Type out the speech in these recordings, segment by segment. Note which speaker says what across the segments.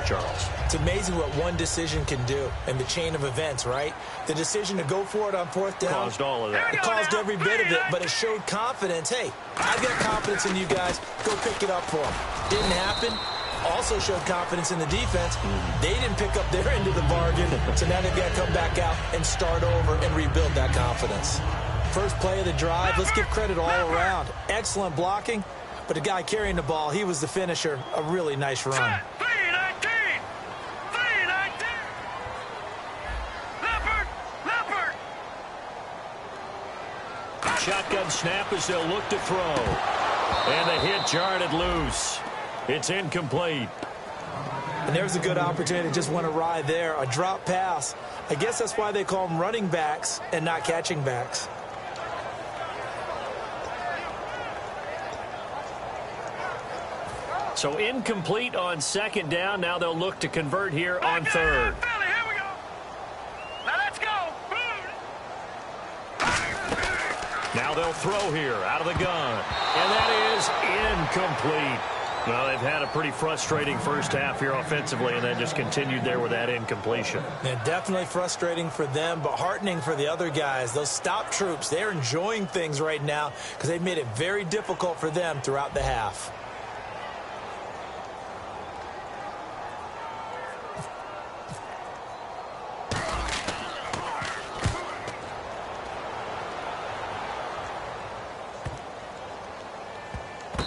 Speaker 1: Charles.
Speaker 2: It's amazing what one decision can do in the chain of events, right? The decision to go for it on fourth down.
Speaker 1: Caused all of that.
Speaker 2: It caused every bit of it, but it showed confidence. Hey, I've got confidence in you guys. Go pick it up for them. Didn't happen. Also showed confidence in the defense. They didn't pick up their end of the bargain, so now they've got to come back out and start over and rebuild that confidence. First play of the drive, let's give credit all around. Excellent blocking, but the guy carrying the ball, he was the finisher. A really nice run.
Speaker 1: Shotgun snap as they'll look to throw. And the hit jarred loose. It's incomplete.
Speaker 2: And there's a good opportunity. Just went awry there. A drop pass. I guess that's why they call them running backs and not catching backs.
Speaker 1: So incomplete on second down. Now they'll look to convert here on third. Now they'll throw here out of the gun. And that is incomplete. Well, they've had a pretty frustrating first half here offensively, and then just continued there with that incompletion.
Speaker 2: Yeah, definitely frustrating for them, but heartening for the other guys. Those stop troops, they're enjoying things right now because they've made it very difficult for them throughout the half.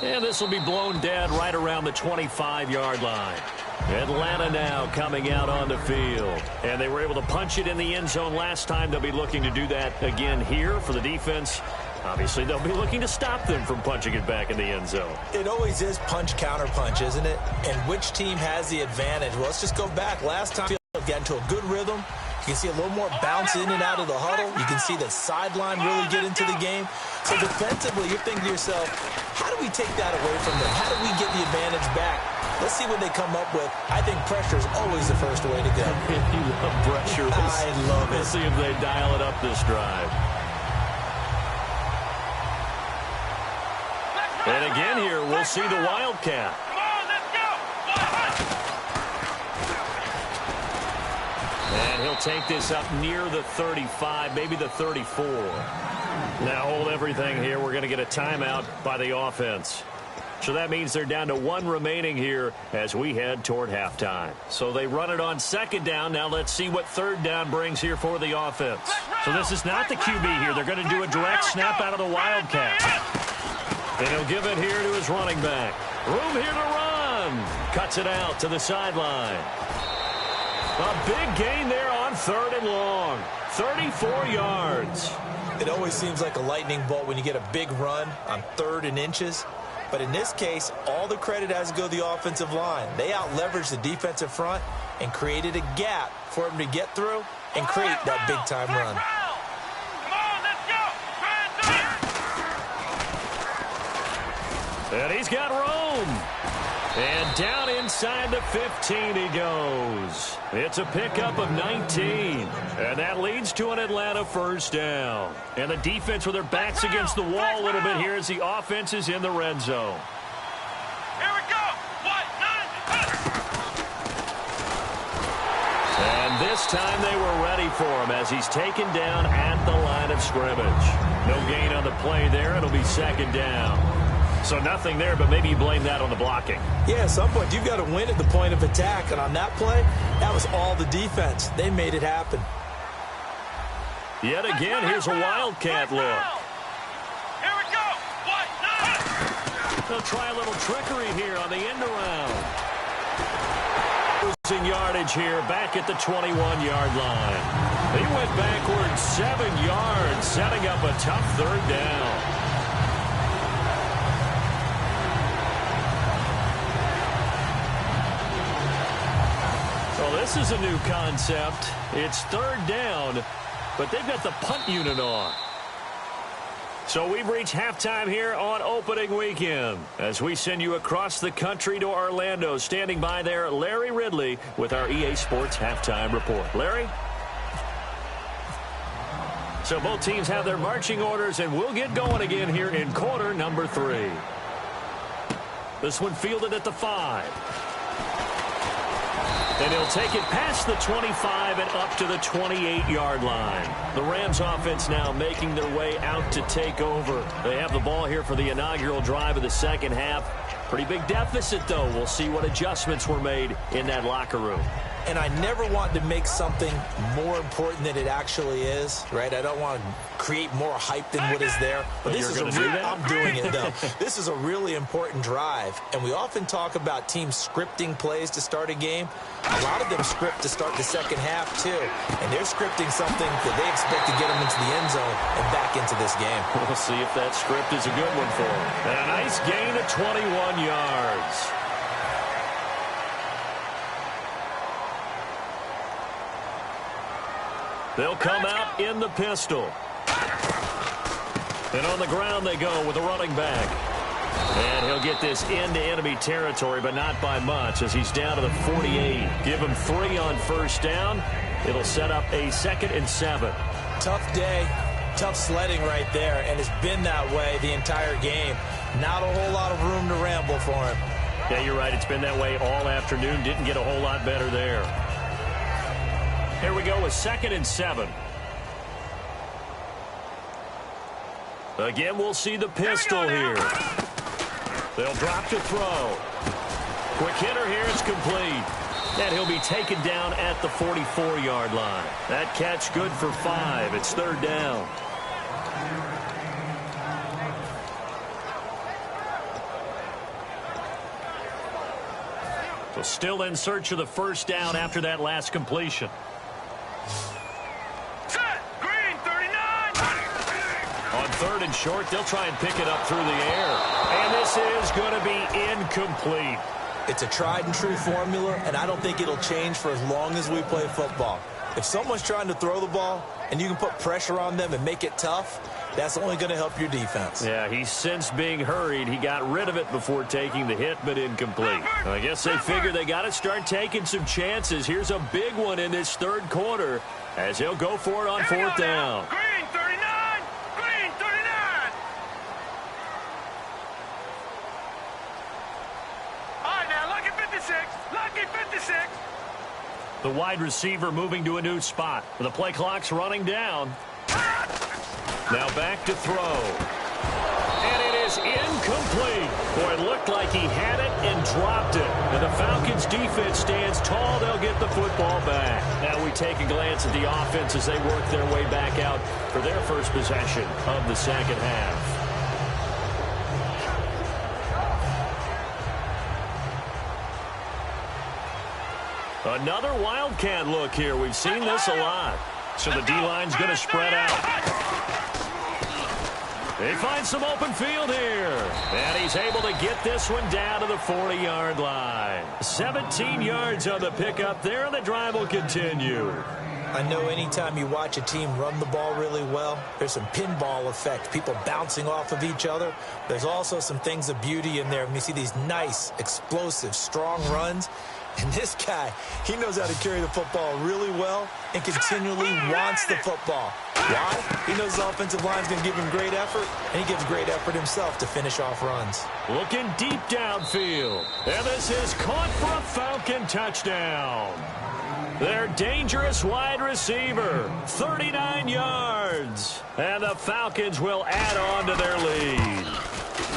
Speaker 1: And this will be blown dead right around the 25-yard line. Atlanta now coming out on the field. And they were able to punch it in the end zone last time. They'll be looking to do that again here for the defense. Obviously, they'll be looking to stop them from punching it back in the end zone.
Speaker 2: It always is punch-counter-punch, isn't it? And which team has the advantage? Well, let's just go back. Last time, got into a good rhythm. You can see a little more bounce in and out of the huddle. You can see the sideline really get into the game. So defensively, you're thinking to yourself, how do we take that away from them? How do we get the advantage back? Let's see what they come up with. I think pressure is always the first way to go.
Speaker 1: You love pressure.
Speaker 2: I love it.
Speaker 1: Let's see if they dial it up this drive. And again here, we'll see the Wildcat. And he'll take this up near the 35, maybe the 34. Now hold everything here. We're going to get a timeout by the offense. So that means they're down to one remaining here as we head toward halftime. So they run it on second down. Now let's see what third down brings here for the offense. So this is not the QB here. They're going to do a direct snap out of the Wildcat. And he'll give it here to his running back. Room here to run. Cuts it out to the sideline. A big gain there on third and long. 34 yards.
Speaker 2: It always seems like a lightning bolt when you get a big run on third and inches. But in this case, all the credit has to go to the offensive line. They out-leveraged the defensive front and created a gap for him to get through and create that big-time run.
Speaker 1: And he's got room. And down inside the 15 he goes. It's a pickup of 19. And that leads to an Atlanta first down. And the defense with their backs against the wall a little bit here as the offense is in the red zone.
Speaker 3: Here we go.
Speaker 1: And this time they were ready for him as he's taken down at the line of scrimmage. No gain on the play there. It'll be second down. So nothing there, but maybe you blame that on the blocking.
Speaker 2: Yeah, at some point, you've got to win at the point of attack. And on that play, that was all the defense. They made it happen.
Speaker 1: Yet again, here's a Wildcat look.
Speaker 3: Here we go.
Speaker 1: They'll try a little trickery here on the end around. Losing yardage here back at the 21-yard line. He went backwards 7 yards, setting up a tough third down. This is a new concept. It's third down, but they've got the punt unit on. So we've reached halftime here on opening weekend as we send you across the country to Orlando. Standing by there, Larry Ridley with our EA Sports halftime report. Larry? So both teams have their marching orders, and we'll get going again here in quarter number 3. This one fielded at the 5. And he'll take it past the 25 and up to the 28-yard line. The Rams offense now making their way out to take over. They have the ball here for the inaugural drive of the second half. Pretty big deficit, though. We'll see what adjustments were made in that locker room.
Speaker 2: And I never want to make something more important than it actually is, right? I don't want to create more hype than what is there. But this is I'm doing it, though. This is a really important drive. And we often talk about teams scripting plays to start a game. A lot of them script to start the second half, too. And they're scripting something that they expect to get them into the end zone and back into this game.
Speaker 1: We'll see if that script is a good one for them. And a nice gain of 21 yards. They'll come out in the pistol. And on the ground they go with the running back. And he'll get this into enemy territory, but not by much as he's down to the 48. Give him 3 on first down. It'll set up a 2nd and 7.
Speaker 2: Tough day, tough sledding right there, and it's been that way the entire game. Not a whole lot of room to ramble for him.
Speaker 1: Yeah, you're right. It's been that way all afternoon. Didn't get a whole lot better there. Here we go with 2nd and 7. Again, we'll see the pistol here. They'll drop to throw. Quick hitter here. It's complete. And he'll be taken down at the 44-yard line. That catch good for 5. It's 3rd down. So still in search of the first down after that last completion. On 3rd and short, they'll try and pick it up through the air. And this is going to be incomplete.
Speaker 2: It's a tried and true formula, and I don't think it'll change for as long as we play football. If someone's trying to throw the ball and you can put pressure on them and make it tough, that's only going to help your defense.
Speaker 1: Yeah, he's since being hurried. He got rid of it before taking the hit, but incomplete. I guess they figure they got to start taking some chances. Here's a big one in this 3rd quarter as he'll go for it on 4th down.
Speaker 3: Green 39! Green 39! All right, now, lucky 56. Lucky 56.
Speaker 1: The wide receiver moving to a new spot. The play clock's running down. Now back to throw. And it is incomplete. Boy, it looked like he had it and dropped it. And the Falcons defense stands tall. They'll get the football back. Now we take a glance at the offense as they work their way back out for their first possession of the second half. Another Wildcat look here. We've seen this a lot. So the D-line's going to spread out. They find some open field here. And he's able to get this one down to the 40-yard line. 17 yards on the pickup there, and the drive will continue.
Speaker 2: I know anytime you watch a team run the ball really well, there's some pinball effect, people bouncing off of each other. There's also some things of beauty in there. When you see these nice, explosive, strong runs. And this guy, he knows how to carry the football really well and continually wants the football. Why? He knows the offensive line's going to give him great effort, and he gives great effort himself to finish off runs.
Speaker 1: Looking deep downfield. And this is caught for a Falcon touchdown. Their dangerous wide receiver, 39 yards. And the Falcons will add on to their lead.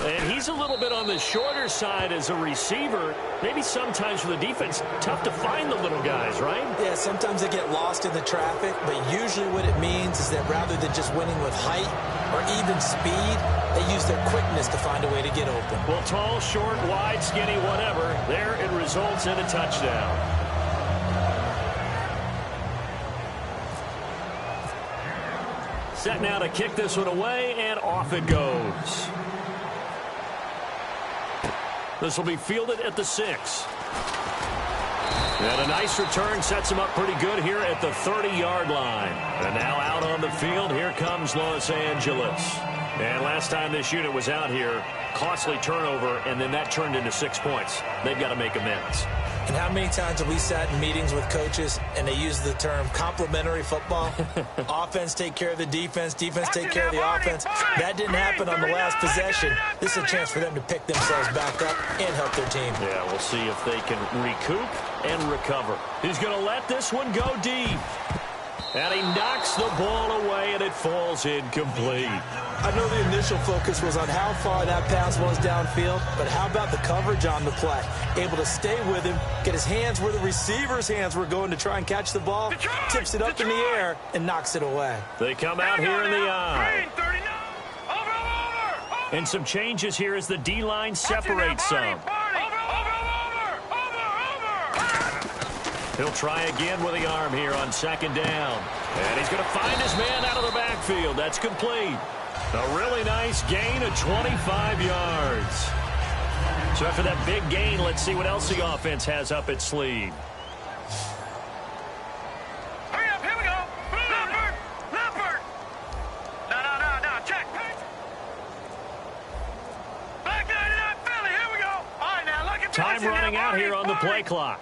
Speaker 1: And he's a little bit on the shorter side as a receiver. Maybe sometimes for the defense, tough to find the little guys, right?
Speaker 2: Yeah, sometimes they get lost in the traffic, but usually what it means is that rather than just winning with height or even speed, they use their quickness to find a way to get open.
Speaker 1: Well, tall, short, wide, skinny, whatever, there it results in a touchdown. Set now to kick this one away, and off it goes. This will be fielded at the 6. And a nice return sets him up pretty good here at the 30-yard line. And now out on the field, here comes Los Angeles. And last time this unit was out here, costly turnover, and then that turned into 6 points. They've got to make amends.
Speaker 2: And how many times have we sat in meetings with coaches and they use the term complementary football? Offense take care of the defense, defense take care of the offense. That didn't happen on the last possession. This is a chance for them to pick themselves back up and help their team.
Speaker 1: Yeah, we'll see if they can recoup and recover. He's going to let this one go deep. And he knocks the ball away, and it falls incomplete.
Speaker 2: I know the initial focus was on how far that pass was downfield, but how about the coverage on the play? Able to stay with him, get his hands where the receiver's hands were going to try and catch the ball, tips it up in the air, and knocks it away.
Speaker 1: They come out here in the eye. And some changes here as the D-line separates some. He'll try again with the arm here on second down. And he's going to find his man out of the backfield. That's complete. A really nice gain of 25 yards. So after that big gain, let's see what else the offense has up its sleeve.
Speaker 3: Hurry up, here we go. Leopard. No, check. Back 99 Philly, here we go. All right, now look at
Speaker 1: Time running out here on the play clock.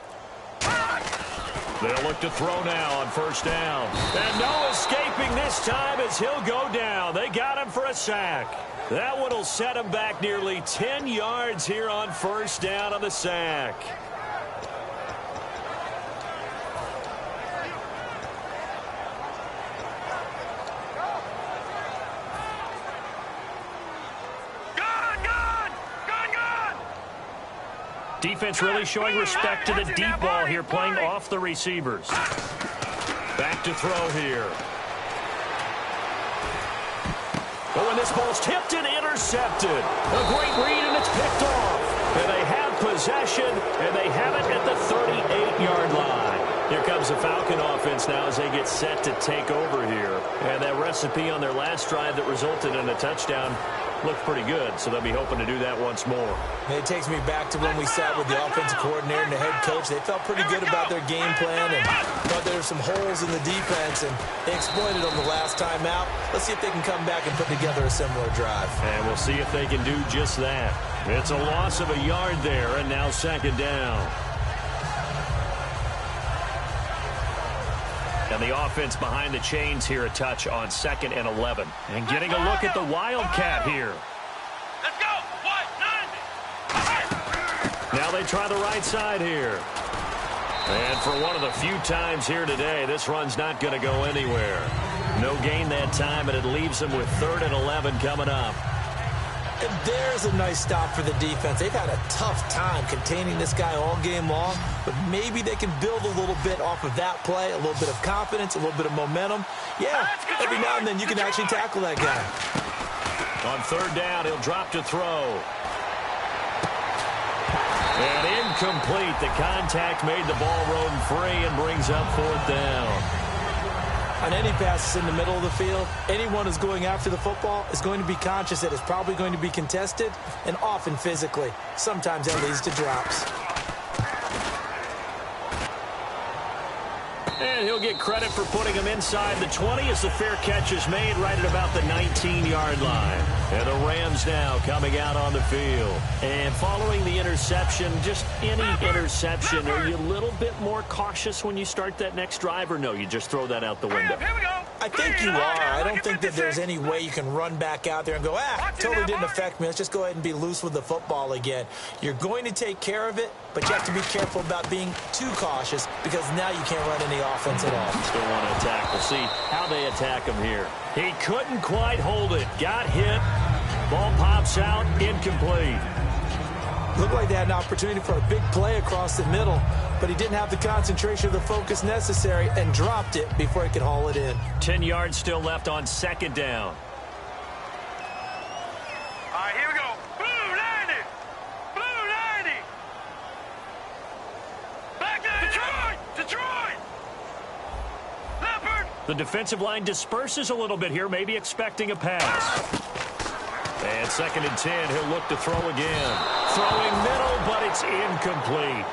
Speaker 1: They'll look to throw now on first down. And no escaping this time as he'll go down. They got him for a sack. That one will set him back nearly 10 yards here on first down on the sack. Defense really showing respect to the deep ball here, playing off the receivers. Back to throw here. Oh, and this ball's tipped and intercepted. A great read, and it's picked off. And they have possession, and they have it at the 38-yard line. Here comes the Falcon offense now as they get set to take over here. And that recipe on their last drive that resulted in a touchdown looked pretty good, so they'll be hoping to do that once more.
Speaker 2: It takes me back to when we sat with the offensive coordinator and the head coach. They felt pretty good about their game plan and thought there were some holes in the defense, and they exploited them the last time out. Let's see if they can come back and put together a similar drive.
Speaker 1: And we'll see if they can do just that. It's a loss of a yard there, and now second down. And the offense behind the chains here a touch on 2nd and 11. And getting a look at the Wildcat here.
Speaker 3: Let's go.
Speaker 1: Now they try the right side here. And for one of the few times here today, this run's not going to go anywhere. No gain that time, and it leaves them with 3rd and 11 coming up.
Speaker 2: And there's a nice stop for the defense. They've had a tough time containing this guy all game long, but maybe they can build a little bit off of that play, a little bit of confidence, a little bit of momentum. Yeah, every now and then you can actually tackle that guy.
Speaker 1: On 3rd down, he'll drop to throw. And incomplete. The contact made the ball roam free and brings up 4th down.
Speaker 2: On any passes in the middle of the field, anyone who's going after the football is going to be conscious that it's probably going to be contested, and often physically. Sometimes that leads to drops.
Speaker 1: And he'll get credit for putting him inside the 20 as the fair catch is made right at about the 19-yard line. And the Rams now coming out on the field. And following the interception, just any interception, are you a little bit more cautious when you start that next drive, or no, you just throw that out the window?
Speaker 3: Here we go.
Speaker 2: I think you are. I don't think that there's any way you can run back out there and go, totally didn't affect me. Let's just go ahead and be loose with the football again. You're going to take care of it, but you have to be careful about being too cautious because now you can't run any offense at all.
Speaker 1: Still want to attack. We'll see how they attack him here. He couldn't quite hold it. Got hit. Ball pops out. Incomplete.
Speaker 2: Looked like they had an opportunity for a big play across the middle, but he didn't have the concentration or the focus necessary and dropped it before he could haul it in.
Speaker 1: 10 yards still left on 2nd down.
Speaker 3: All right, here we go. Blue 90. Blue 90. Back to Detroit. Leopard.
Speaker 1: The defensive line disperses a little bit here, maybe expecting a pass. And 2nd and 10, he'll look to throw again. Throwing middle, but it's incomplete.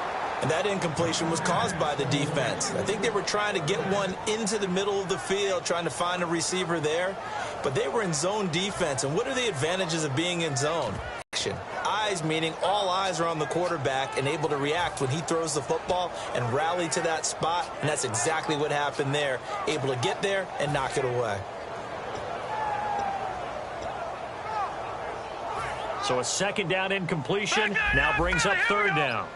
Speaker 2: And that incompletion was caused by the defense. I think they were trying to get one into the middle of the field, trying to find a receiver there. But they were in zone defense. And what are the advantages of being in zone? Eyes, meaning all eyes eyes are on the quarterback and able to react when he throws the football and rally to that spot, and that's exactly what happened there. Able to get there and knock it away.
Speaker 1: So a second down incompletion now brings up third down.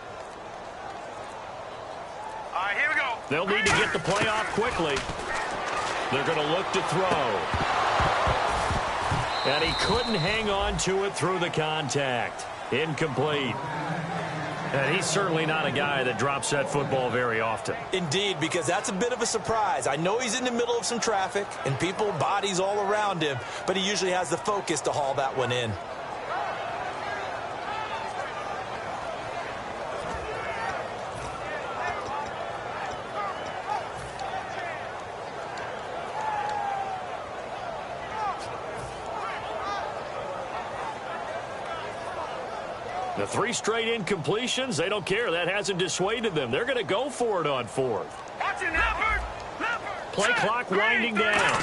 Speaker 3: All right, here we go.
Speaker 1: They'll need to get the play off quickly. They're going to look to throw. And he couldn't hang on to it through the contact. Incomplete. And he's certainly not a guy that drops that football very often.
Speaker 2: Indeed, because that's a bit of a surprise. I know he's in the middle of some traffic and people, bodies all around him, but he usually has the focus to haul that one in.
Speaker 1: The 3 straight incompletions, they don't care. That hasn't dissuaded them. They're going to go for it on fourth. Play clock winding down.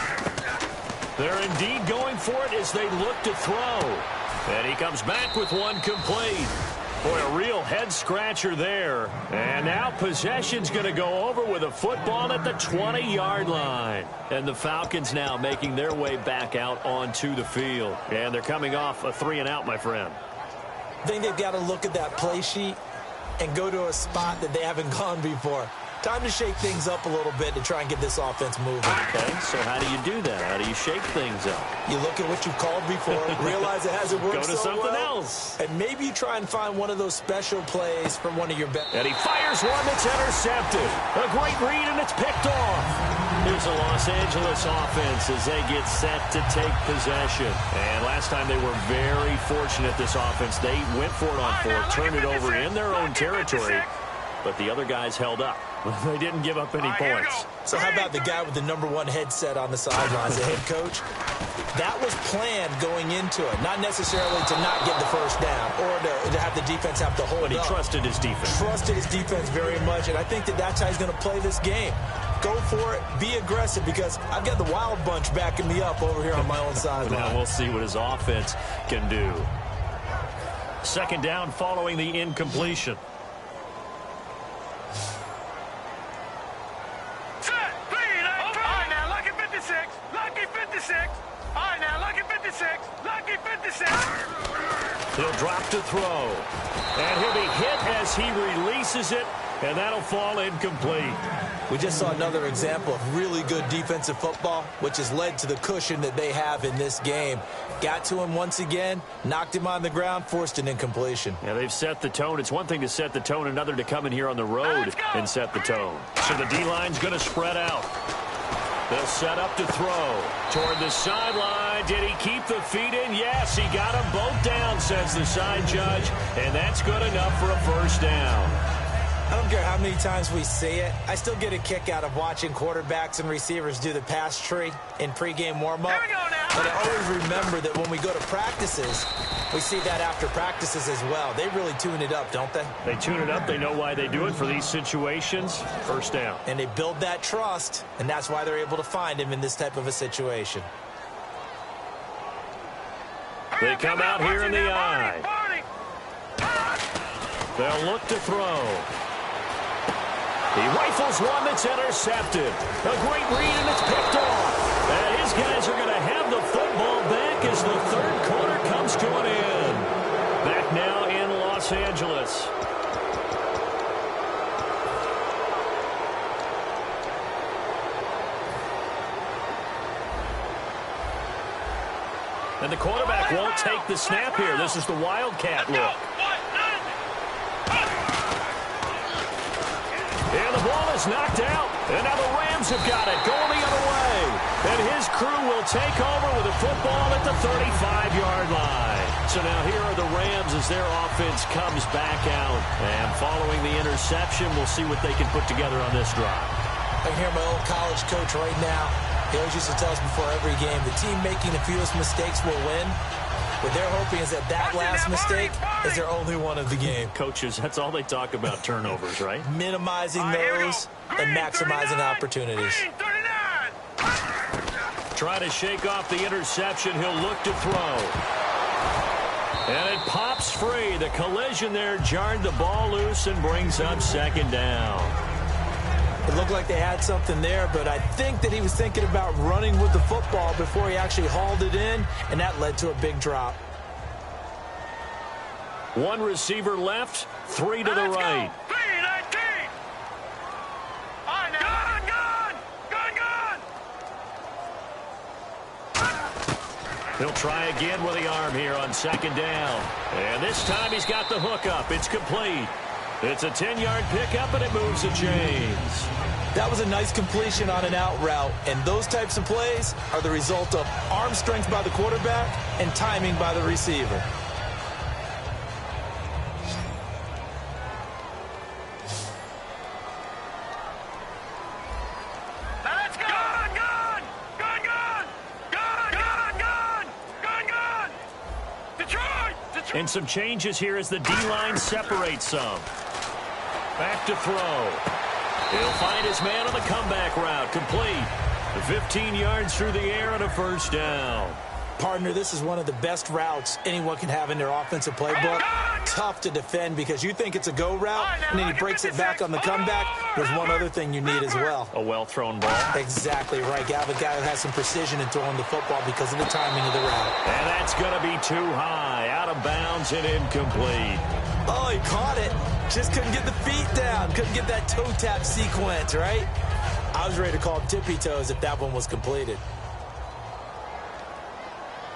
Speaker 1: They're indeed going for it as they look to throw. And he comes back with one complete. Boy, a real head-scratcher there. And now possession's going to go over with a football at the 20-yard line. And the Falcons now making their way back out onto the field. And they're coming off a 3-and-out, my friend.
Speaker 2: I think they've got to look at that play sheet and go to a spot that they haven't gone before. Time to shake things up a little bit to try and get this offense moving.
Speaker 1: Okay, so how do you do that? How do you shake things up?
Speaker 2: You look at what you've called before, realize it hasn't worked
Speaker 1: so well. Go to something else.
Speaker 2: And maybe you try and find one of those special plays from one of your best.
Speaker 1: And he fires one that's intercepted. A great read, and it's picked off. Here's the Los Angeles offense as they get set to take possession. And last time they were very fortunate, this offense. They went for it on fourth, turned it over in their own territory, but the other guys held up. They didn't give up any points.
Speaker 2: So how about the guy with the #1 headset on the sidelines, the head coach? That was planned going into it, not necessarily to not get the first down or to have the defense have to hold up.
Speaker 1: But he trusted his defense.
Speaker 2: Trusted his defense very much, and I think that's how he's going to play this game. Go for it, be aggressive, because I've got the wild bunch backing me up over here on my own sideline.
Speaker 1: Now we'll see what his offense can do. Second down following the incompletion. He'll drop to throw. And he'll be hit as he releases it, and that'll fall incomplete.
Speaker 2: We just saw another example of really good defensive football, which has led to the cushion that they have in this game. Got to him once again, knocked him on the ground, forced an incompletion.
Speaker 1: Yeah, they've set the tone. It's one thing to set the tone, another to come in here on the road and set the tone. So the D-line's going to spread out. They'll set up to throw toward the sideline. Did he keep the feet in? Yes, he got them both down, says the side judge, and that's good enough for a first down.
Speaker 2: I don't care how many times we see it. I still get a kick out of watching quarterbacks and receivers do the pass tree in pregame warm-up. But I always remember that when we go to practices, we see that after practices as well. They really tune it up, don't they?
Speaker 1: They tune it up. They know why they do it for these situations. First down.
Speaker 2: And they build that trust, and that's why they're able to find him in this type of a situation.
Speaker 1: They come out here in the eye. They'll look to throw. He rifles one that's intercepted. A great read, and it's picked off. And his guys are going to have the football back as the third quarter comes to an end. Back now in Los Angeles. And the quarterback won't take the snap here. This is the Wildcat look. And the ball is knocked out. And now the Rams have got it going the other way. And his crew will take over with a football at the 35-yard line. So now here are the Rams as their offense comes back out. And following the interception, we'll see what they can put together on this drive.
Speaker 2: I can hear my old college coach right now. He always used to tell us before every game, the team making the fewest mistakes will win. What they're hoping is that last mistake is their only one of the game.
Speaker 1: Coaches, that's all they talk about, turnovers, right?
Speaker 2: Minimizing those and maximizing opportunities.
Speaker 1: Trying to shake off the interception. He'll look to throw. And it pops free. The collision there jarred the ball loose and brings up second down.
Speaker 2: It looked like they had something there, but I think that he was thinking about running with the football before he actually hauled it in, and that led to a big drop.
Speaker 1: One receiver left, three to the right. He'll try again with the arm here on second down. And this time he's got the hook up. It's complete. It's a 10-yard pickup, and it moves the chains.
Speaker 2: That was a nice completion on an out route, and those types of plays are the result of arm strength by the quarterback and timing by the receiver.
Speaker 1: And some changes here as the D-line separates some. Back to throw. He'll find his man on the comeback route. Complete. 15 yards through the air and a first down.
Speaker 2: Partner, this is one of the best routes anyone can have in their offensive playbook. Tough to defend because you think it's a go route, and then he breaks it back on the comeback. There's one other thing you need as well.
Speaker 1: A well-thrown ball.
Speaker 2: Exactly right. You have a guy who has some precision in throwing the football because of the timing of the route.
Speaker 1: And that's going to be too high. Out of bounds and incomplete.
Speaker 2: Oh, he caught it. Just couldn't get the feet down. Couldn't get that toe tap sequence, right? I was ready to call tippy toes if that one was completed.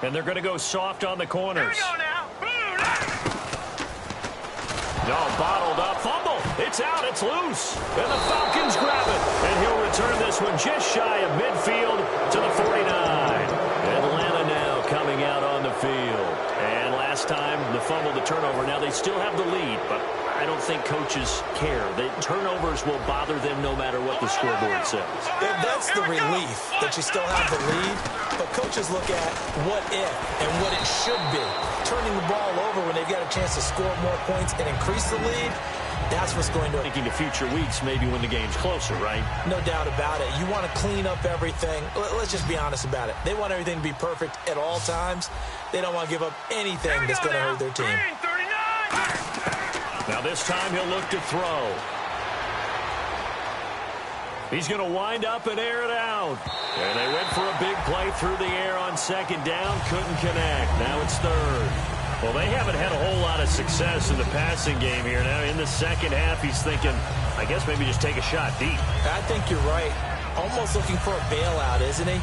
Speaker 1: And they're going to go soft on the corners.
Speaker 3: Here we go now.
Speaker 1: No, bottled up. Fumble. It's out. It's loose. And the Falcons grab it. And he'll return this one just shy of midfield to the 49. Atlanta now coming out on the field. And last time, the fumble, the turnover. Now, they still have the lead, but I don't think coaches care. The turnovers will bother them no matter what the scoreboard says.
Speaker 2: That's the relief that you still have the lead, but coaches look at what if and what it should be. Turning the ball over when they've got a chance to score more points and increase the lead, that's what's going to...
Speaker 1: Thinking to future weeks, maybe when the game's closer, right?
Speaker 2: No doubt about it. You want to clean up everything. Let's just be honest about it. They want everything to be perfect at all times. They don't want to give up anything that's going to hurt their team.
Speaker 1: Now this time he'll look to throw. He's going to wind up and air it out. And they went for a big play through the air on second down. Couldn't connect. Now it's third. Well, they haven't had a whole lot of success in the passing game here. Now in the second half, he's thinking, I guess maybe just take a shot deep.
Speaker 2: I think you're right. Almost looking for a bailout, isn't he?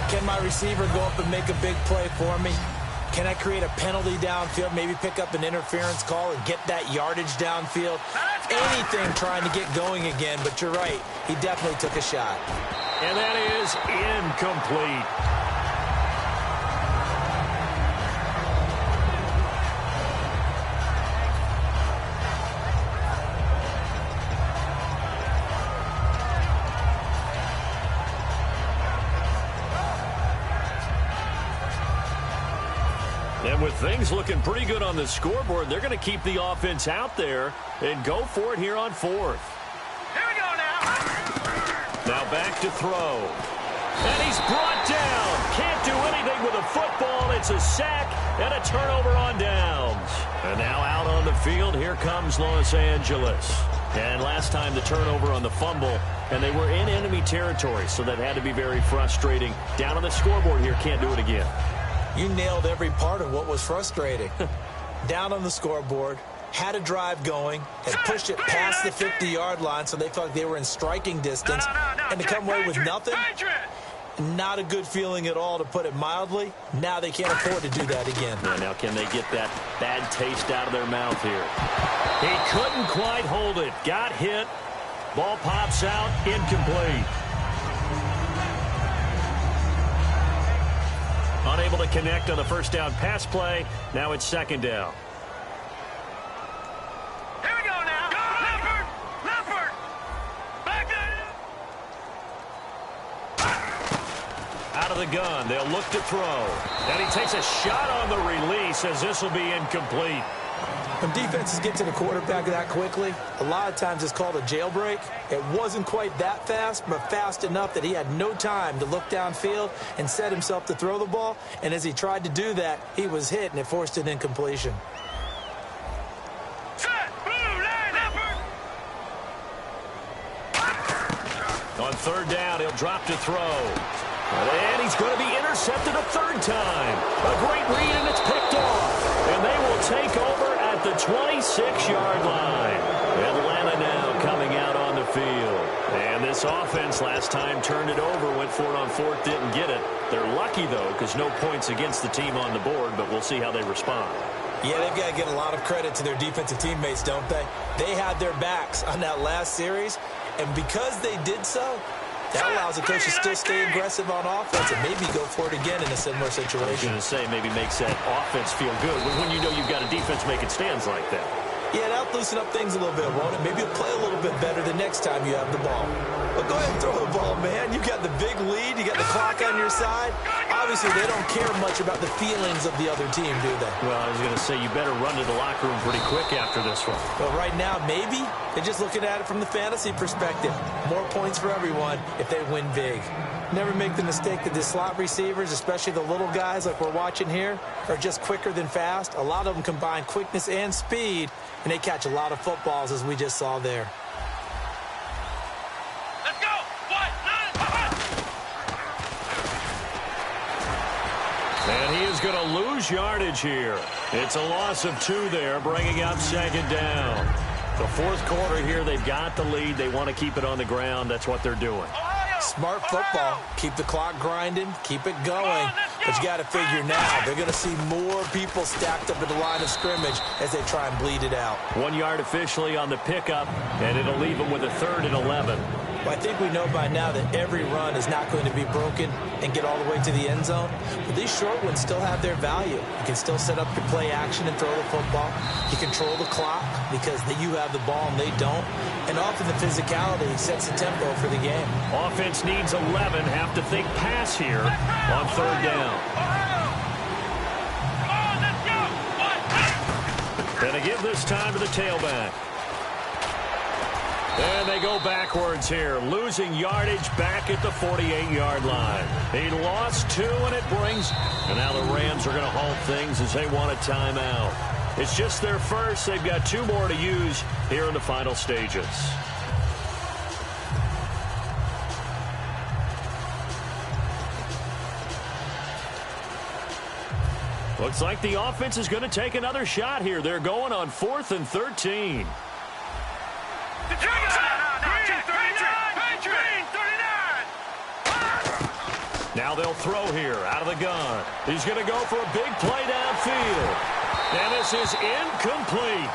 Speaker 2: Can my receiver go up and make a big play for me? Can I create a penalty downfield, maybe pick up an interference call and get that yardage downfield? Anything trying to get going again, but you're right. He definitely took a shot.
Speaker 1: And that is incomplete. And with things looking pretty good on the scoreboard, they're going to keep the offense out there and go for it here on fourth.
Speaker 3: Here we go now.
Speaker 1: Now back to throw. And he's brought down. Can't do anything with a football. It's a sack and a turnover on downs. And now out on the field, here comes Los Angeles. And last time the turnover on the fumble, and they were in enemy territory, so that had to be very frustrating. Down on the scoreboard here, can't do it again.
Speaker 2: You nailed every part of what was frustrating. Down on the scoreboard, had a drive going, had pushed it past the 50-yard line so they felt like they were in striking distance, and to come away with nothing, not a good feeling at all, to put it mildly. Now they can't afford to do that again.
Speaker 1: Yeah, now can they get that bad taste out of their mouth here? He couldn't quite hold it. Got hit. Ball pops out. Incomplete. Unable to connect on the first down pass play. Now it's second down.
Speaker 3: Here we go now. Leopard. Back
Speaker 1: Out of the gun. They'll look to throw. And he takes a shot on the release as this will be incomplete.
Speaker 2: When defenses get to the quarterback that quickly, a lot of times it's called a jailbreak. It wasn't quite that fast, but fast enough that he had no time to look downfield and set himself to throw the ball. And as he tried to do that, he was hit, and it forced an incompletion.
Speaker 1: On third down, he'll drop to throw. And he's going to be intercepted a third time. A great read, and it's picked off. And they will take over at the 26-yard line. Atlanta now coming out on the field. And this offense last time turned it over, went for it on fourth, didn't get it. They're lucky, though, because no points against the team on the board, but we'll see how they respond.
Speaker 2: Yeah, they've got to give a lot of credit to their defensive teammates, don't they? They had their backs on that last series, and because they did so, that allows the coach to still stay aggressive on offense and maybe go for it again in a similar situation.
Speaker 1: I was going to say maybe makes that offense feel good when you know you've got a defense making stands like that.
Speaker 2: Yeah, that'll loosen up things a little bit, won't it? Maybe you'll play a little bit better the next time you have the ball. But go ahead and throw the ball, man. You got the big lead. You got the clock on your side. Obviously, they don't care much about the feelings of the other team, do they?
Speaker 1: Well, I was going to say you better run to the locker room pretty quick after this one.
Speaker 2: Well, right now, maybe. They're just looking at it from the fantasy perspective. More points for everyone if they win big. Never make the mistake that the slot receivers, especially the little guys like we're watching here, are just quicker than fast. A lot of them combine quickness and speed, and they catch a lot of footballs, as we just saw there.
Speaker 3: Let's go!
Speaker 1: And he is going to lose yardage here. It's a loss of 2 there, bringing up second down. The fourth quarter here, they've got the lead. They want to keep it on the ground. That's what they're doing.
Speaker 2: Smart football. Keep the clock grinding. Keep it going. But you got to figure now, they're going to see more people stacked up at the line of scrimmage as they try and bleed it out.
Speaker 1: 1 yard officially on the pickup, and it'll leave them with a 3rd and 11.
Speaker 2: Well, I think we know by now that every run is not going to be broken and get all the way to the end zone. But these short ones still have their value. You can still set up your play action and throw the football. You control the clock because you have the ball and they don't. And often the physicality sets the tempo for the game.
Speaker 1: Offense needs 11. Have to think pass here on third down. And they give this time to the tailback. And they go backwards here, losing yardage back at the 48-yard line. He lost 2, and it brings. And now the Rams are going to halt things as they want a timeout. It's just their first. They've got 2 more to use here in the final stages. Looks like the offense is going to take another shot here. They're going on 4th and 13. Now they'll throw here out of the gun. He's going to go for a big play downfield. And this is incomplete.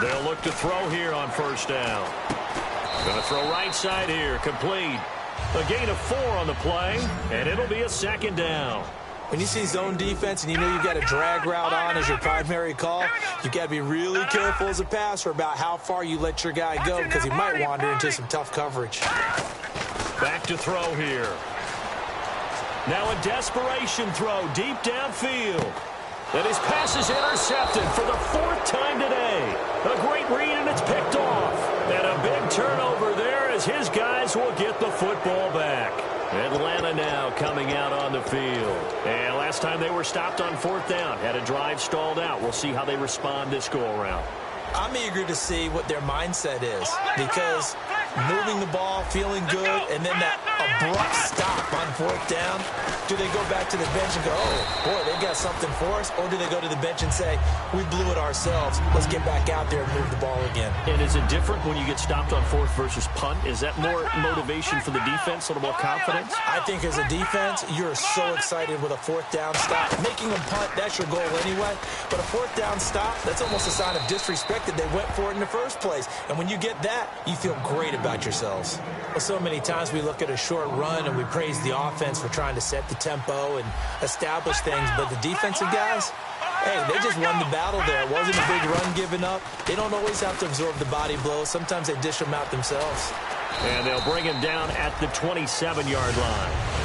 Speaker 1: They'll look to throw here on first down. Going to throw right side here, complete. A gain of 4 on the play, and it'll be a 2nd down.
Speaker 2: When you see zone defense and you know you've got a drag route on as your primary call, you've got to be really careful as a passer about how far you let your guy go because he might wander into some tough coverage.
Speaker 1: Back to throw here. Now a desperation throw deep downfield. And his pass is intercepted for the 4th time today. A great read, and it's picked off. And a big turnover there as his guys will get the football back. Atlanta now coming out on the field. And last time they were stopped on 4th down. Had a drive stalled out. We'll see how they respond this go-around.
Speaker 2: I'm eager to see what their mindset is because moving the ball, feeling good, and then that abrupt stop on 4th down. Do they go back to the bench and go, oh, boy, they got something for us? Or do they go to the bench and say, we blew it ourselves. Let's get back out there and move the ball again.
Speaker 1: And is it different when you get stopped on 4th versus punt? Is that more motivation for the defense, a little more confidence?
Speaker 2: I think as a defense, you're so excited with a 4th down stop. Making them punt, that's your goal anyway. But a 4th down stop, that's almost a sign of disrespect that they went for it in the first place. And when you get that, you feel great about about yourselves. Well, so many times we look at a short run and we praise the offense for trying to set the tempo and establish things, but the defensive guys, hey, they just won the battle there. It wasn't a big run given up. They don't always have to absorb the body blows. Sometimes they dish them out themselves.
Speaker 1: And they'll bring him down at the 27-yard line.